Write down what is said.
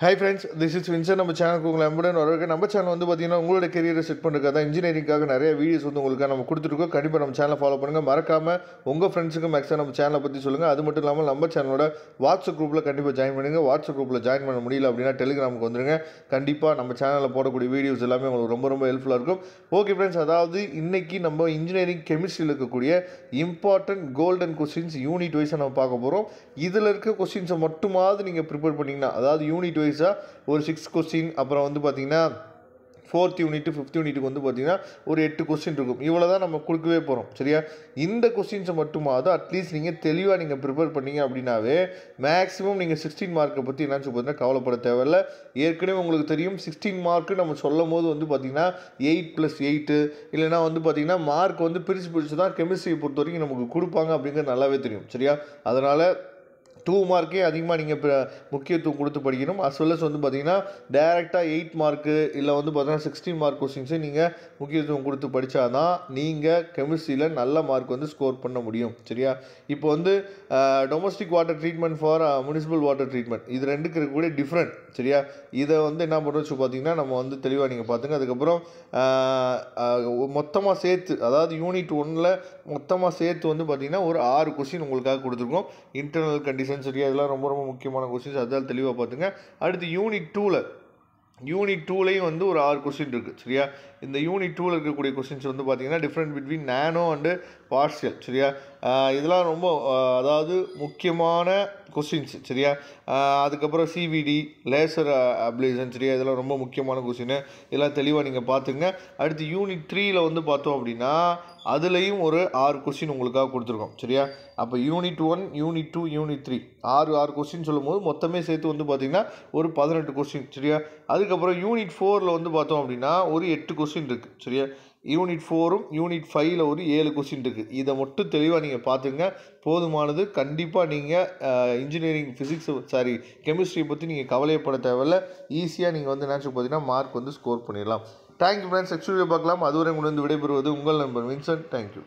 Hi friends, this is Vincent. நம்ம சேனலுக்கு உங்களை அன்புடன் வரவேற்க. நம்ம சேனல் வந்து பார்த்தீங்கன்னா உங்களோட கெரியரை செட் பண்ணுறதுக்காக தான் இன்ஜினியரிங்காக நிறைய வீடியோஸ் வந்து உங்களுக்காக நம்ம கொடுத்துருக்கோம். கண்டிப்பாக நம்ம சேனலை ஃபாலோ பண்ணுங்கள். மறக்காமல் உங்கள் ஃப்ரெண்ட்ஸுக்கு மேக்ஸிமம் நம்ம சேனலை பற்றி சொல்லுங்கள். அது மட்டும் இல்லாமல் நம்ம சேனலோட வாட்ஸ்அப் குரூப்பில் கண்டிப்பாக ஜாயின் பண்ணுங்கள். வாட்ஸ்அப் குரூப்பில் ஜாயின் பண்ண முடியல அப்படின்னா டெலிகிராமுக்கு வந்துடுங்க. கண்டிப்பாக நம்ம சேனலில் போடக்கூடிய வீடியோஸ் எல்லாமே உங்களுக்கு ரொம்ப ஹெல்ப்ஃபுல்லாக இருக்கும். ஓகே ஃப்ரெண்ட்ஸ், அதாவது இன்றைக்கி நம்ம இன்ஜினியரிங் கெமிஸ்ட்ரியில் இருக்கக்கூடிய இம்பார்ட்டன்ட் கோல்டன் கொஸ்டின்ஸ் யூனிட் வைஸாக நம்ம பார்க்க போகிறோம். இதில் இருக்க கொஸ்டின்ஸை மட்டுமாவது நீங்கள் ப்ரிப்பேர் பண்ணிங்கன்னா, அதாவது யூனிட் வைஸாக ஒரு 6 கொஸ்டின், அப்புறம் வந்து பார்த்தீங்கன்னா 4th யூனிட் 5th யூனிட்டுக்கு வந்து பார்த்தீங்கன்னா ஒரு 8 கொஸ்டின் இருக்கும். இவ்வளோ தான் நம்ம கொடுக்கவே போகிறோம். சரியா? இந்த கொஸ்டின்ஸை மட்டுமாவது அட்லீஸ்ட் நீங்கள் தெளிவாக நீங்கள் ப்ரிப்பேர் பண்ணீங்க அப்படின்னாவே மேக்ஸிமம் நீங்கள் 16 மார்க்கை பற்றி என்னாச்சு பார்த்தீங்கன்னா கவலைப்பட தேவையில்லை. ஏற்கனவே உங்களுக்கு தெரியும் 16 மார்க்கு நம்ம சொல்லும் போது வந்து பார்த்திங்கன்னா 8+8 இல்லைனா வந்து பார்த்திங்கன்னா மார்க் வந்து பிரித்து தான் கெமிஸ்ட்ரியை பொறுத்த வரைக்கும் நமக்கு கொடுப்பாங்க அப்படிங்கிறது நல்லாவே தெரியும். சரியா? அதனால் 2 மார்க்கே அதிகமாக நீங்கள் இப்போ முக்கியத்துவம் கொடுத்து படிக்கணும். அஸ் வந்து பார்த்தீங்கன்னா டேரெக்டாக 8 மார்க்கு இல்லை வந்து பார்த்தீங்கன்னா 16 மார்க் கொஸ்டின்ஸை நீங்கள் முக்கியத்துவம் கொடுத்து படித்தா தான் நீங்கள் கெமிஸ்ட்ரியில் நல்ல மார்க் வந்து ஸ்கோர் பண்ண முடியும். சரியா? இப்போ வந்து domestic water treatment for municipal water treatment, இது ரெண்டுக்கு இருக்கக்கூடிய டிஃப்ரெண்ட். சரியா? இதை வந்து என்ன பண்ணுறோம் பார்த்தீங்கன்னா நம்ம வந்து தெளிவாக நீங்கள் பார்த்துங்க. அதுக்கப்புறம் மொத்தமாக சேர்த்து, அதாவது யூனிட் 1ல் மொத்தமாக சேர்த்து வந்து பார்த்திங்கன்னா ஒரு 6 கொஸ்டின் உங்களுக்காக கொடுத்துருக்கோம். இன்டர்னல் கண்டிஷன் சரியா, இதெல்லாம் ரொம்ப முக்கியமான கொஸ்டின்ஸ், அதெல்லாம் தெளிவாக பார்த்துங்க. அடுத்து யூனிட் 2லையும் வந்து ஒரு 6 கொஸ்டின் இருக்குது. சரியா? இந்த யூனிட் 2ல் இருக்கக்கூடிய கொஸ்டின்ஸ் வந்து பார்த்தீங்கன்னா different between nano and partial. சரியா? இதெல்லாம் ரொம்ப அதாவது முக்கியமான கொஸ்டின்ஸ். சரியா? அதுக்கப்புறம் சிவிடி, லேசர் அப்ளேஷன். சரியா? இதெல்லாம் ரொம்ப முக்கியமான கொஸ்டின், இதெல்லாம் தெளிவாக நீங்கள் பார்த்துங்க. அடுத்து யூனிட் 3ல் வந்து பார்த்தோம் அப்படின்னா அதுலேயும் ஒரு 6 கொஸ்டின் உங்களுக்காக கொடுத்துருக்கோம். சரியா? அப்போ யூனிட் 1, யூனிட் 2, யூனிட் 3 6 கொஸ்டின் சொல்லும் போது மொத்தமே சேர்த்து வந்து பார்த்திங்கன்னா ஒரு 18 கொஸ்டின். சரியா? அதுக்கப்புறம் யூனிட் 4ல் வந்து பார்த்தோம் அப்படின்னா ஒரு 8 கொஸ்டின் இருக்குது. சரியா? யூனிட் 4ம் யூனிட் 5ல் ஒரு 7 கொஸ்டின் இருக்குது. இதை மட்டும் தெளிவாக நீங்கள் பார்த்துங்க, போதுமானது. கண்டிப்பாக நீங்கள் இன்ஜினியரிங் கெமிஸ்ட்ரியை பற்றி நீங்கள் கவலைப்பட தேவையில்லை. ஈஸியாக நீங்கள் வந்து என்னாச்சு பார்த்தீங்கன்னா மார்க் வந்து ஸ்கோர் பண்ணிடலாம். Thank you friends. நெக்ஸ்ட் வீடியோ பார்க்கலாம். அதுவரை உங்களுக்கு வந்து விடைபெறுவது உங்கள் நண்பன் வின்சென்ட். தேங்க்யூ.